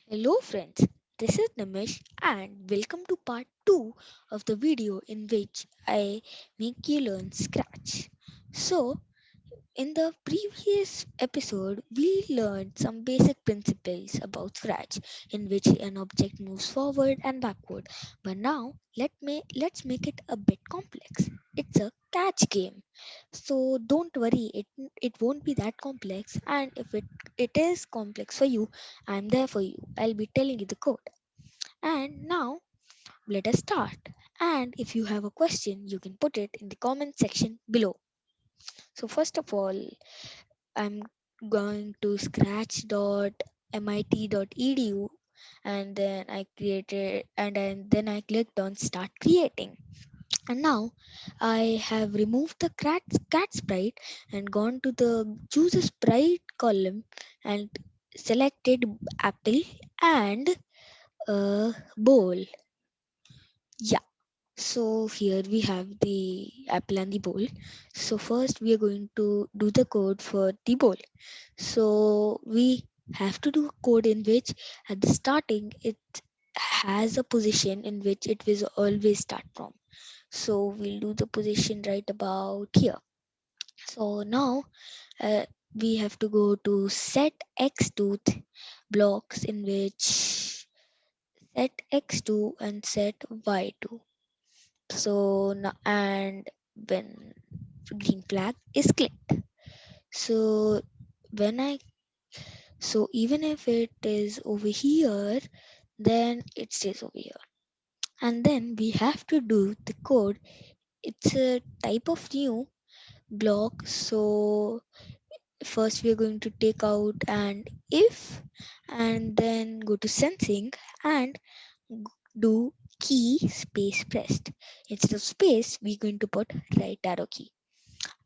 Hello friends, this is Nimish and welcome to part 2 of the video in which I make you learn Scratch. So, in the previous episode, we learned some basic principles about Scratch in which an object moves forward and backward. But now, let's make it a bit complex. It's a catch game. So don't worry, it won't be that complex, and if it is complex for you, I'm there for you. I'll be telling you the code. And now let us start. And if you have a question, you can put it in the comment section below. So first of all, I'm going to scratch.mit.edu, and then I clicked on start creating. And now I have removed the cat sprite and gone to the choose a sprite column and selected apple and bowl. Yeah. So here we have the apple and the bowl. So first we are going to do the code for the bowl. So we have to do a code in which at the starting it has a position in which it will always start from. So we'll do the position right about here. So now uh, we have to go to set x to blocks in which set x2 and set y2. So now and when green flag is clicked. So when I so even if it is over here, then it stays over here. And then we have to do the code. It's a type of new block. So first we are going to take out and if and then go to sensing and do key space pressed. Instead of space, we're going to put right arrow key.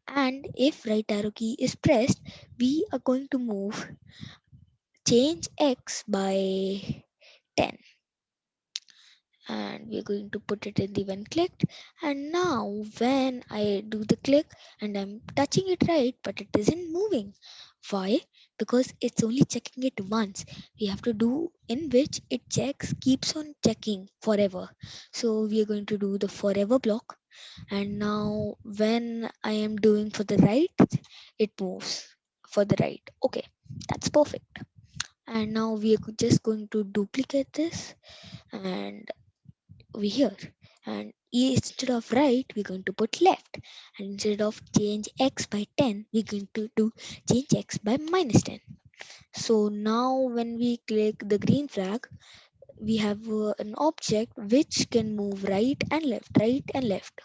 And if right arrow key is pressed, we are going to move change x by 10, and we're going to put it in the when clicked. And now when I do the click and I'm touching it right, but it isn't moving. Why? Because it's only checking it once. We have to do in which it checks, keeps on checking forever. So we are going to do the forever block. And now when I am doing for the right, it moves for the right. Okay, that's perfect. And now we are just going to duplicate this and over here, and instead of right we're going to put left, and instead of change x by 10 we're going to do change x by minus 10. So now when we click the green flag, we have an object which can move right and left.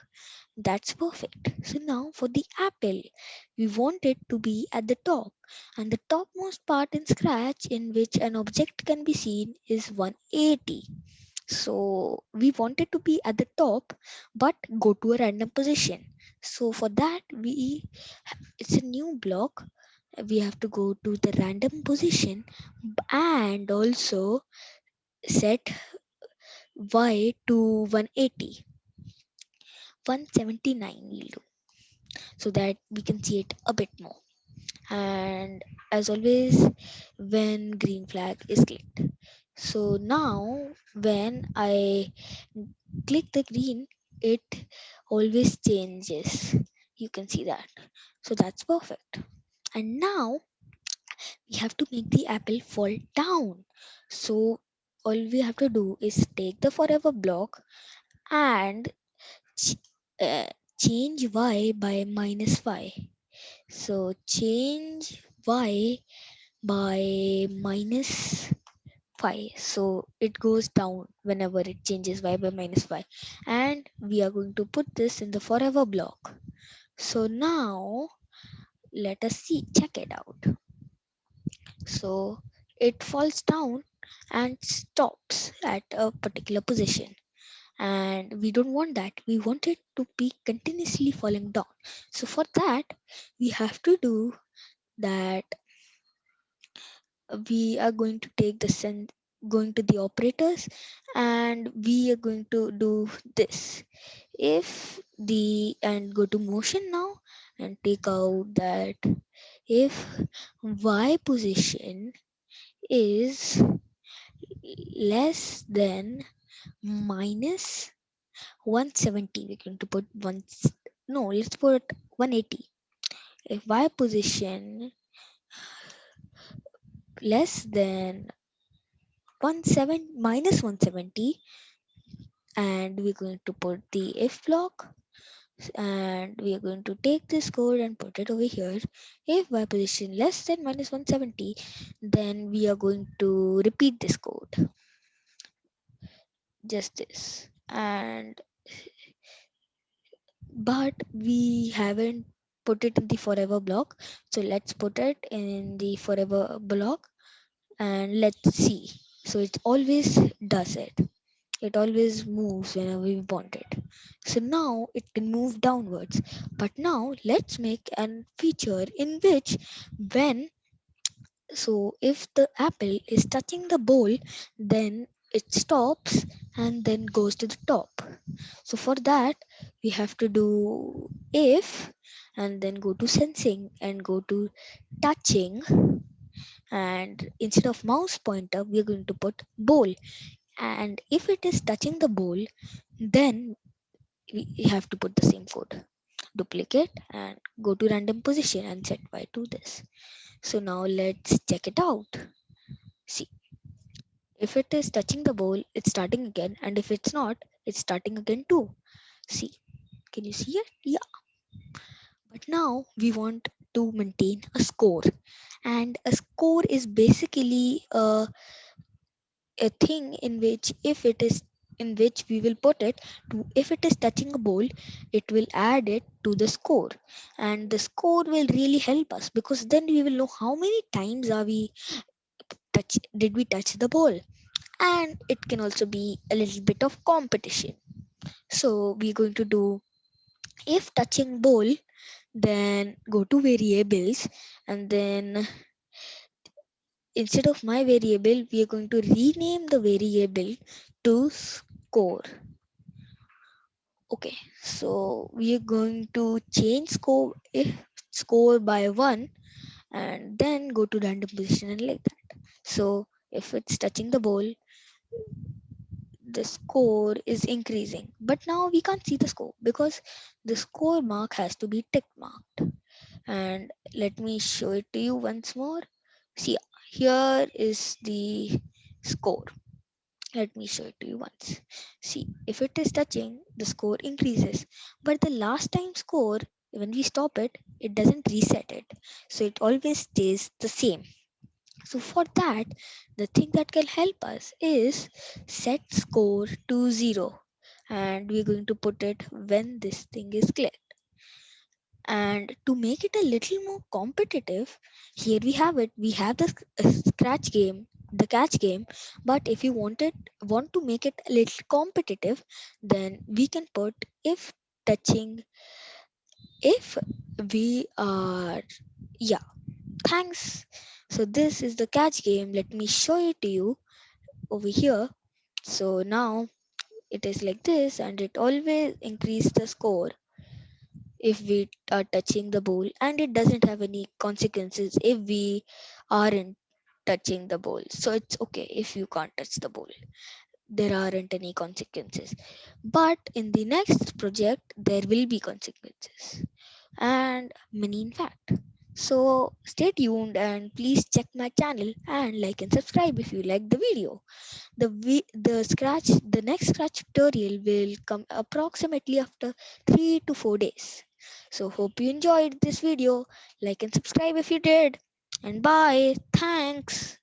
That's perfect. So now for the apple, we want it to be at the top, and the topmost part in scratch in which an object can be seen is 180. So we want it to be at the top, but go to a random position. So for that, it's a new block. We have to go to the random position and also set y to 180. 179 we'll do so that we can see it a bit more. And as always, when green flag is clicked. So now when I click the green, it always changes. You can see that. So that's perfect. And now we have to make the apple fall down. So all we have to do is take the forever block and ch- uh, change y by minus y. So change y by minus 5, so it goes down whenever it changes y by minus 5, and we are going to put this in the forever block. So now let us see, check it out. So it falls down and stops at a particular position, and we don't want that. We want it to be continuously falling down. So for that we have to do that. We are going to take the going to the operators, and we are going to do this. If the and go to motion now and take out that if y position is less than minus 170. We're going to put no, let's put 180. If y position less than 17 minus 170, and we're going to put the if block, and we are going to take this code and put it over here. If y position less than minus 170, then we are going to repeat this code, just this. And but we haven't put it in the forever block, so let's put it in the forever block and let's see. So it always does it. It always moves whenever we want it. So now it can move downwards. But now let's make a feature in which when, so if the apple is touching the bowl, then it stops and then goes to the top. So for that, we have to do if and then go to sensing and go to touching, and instead of mouse pointer, we are going to put bowl. And if it is touching the bowl, then we have to put the same code. Duplicate and go to random position and set y to this. So now let's check it out. See, if it is touching the bowl, it's starting again, and if it's not, it's starting again too. See, can you see it? Yeah. But now we want to maintain a score, and a score is basically a thing in which if it is in which we will put it to, if it is touching a bowl, it will add it to the score, and the score will really help us because then we will know how many times are we did we touch the ball, and it can also be a little bit of competition. So we're going to do if touching bowl, then go to variables, and then instead of my variable, we are going to rename the variable to score. Okay, so we are going to change score if score by 1, and then go to random position and like that. So if it's touching the ball, the score is increasing, but now we can't see the score because the score mark has to be tick marked. And let me show it to you once more. See, here is the score. Let me show it to you once. See, if it is touching, the score increases. But the last time score, when we stop it, it doesn't reset it. So it always stays the same. So for that, the thing that can help us is set score to 0. And we're going to put it when this thing is clicked. And to make it a little more competitive, here we have it. We have the scratch game, the catch game. But if you want to make it a little competitive, then we can put if touching, if we are, yeah, thanks. So this is the catch game. Let me show it to you over here. So now it is like this, and it always increase the score if we are touching the bowl, and it doesn't have any consequences if we aren't touching the bowl. So it's okay if you can't touch the bowl, there aren't any consequences. But in the next project there will be consequences, and many in fact. So stay tuned and please check my channel and like and subscribe if you like the video. The next scratch tutorial will come approximately after 3 to 4 days. So hope you enjoyed this video. Like and subscribe if you did. And bye. Thanks.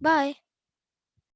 Bye.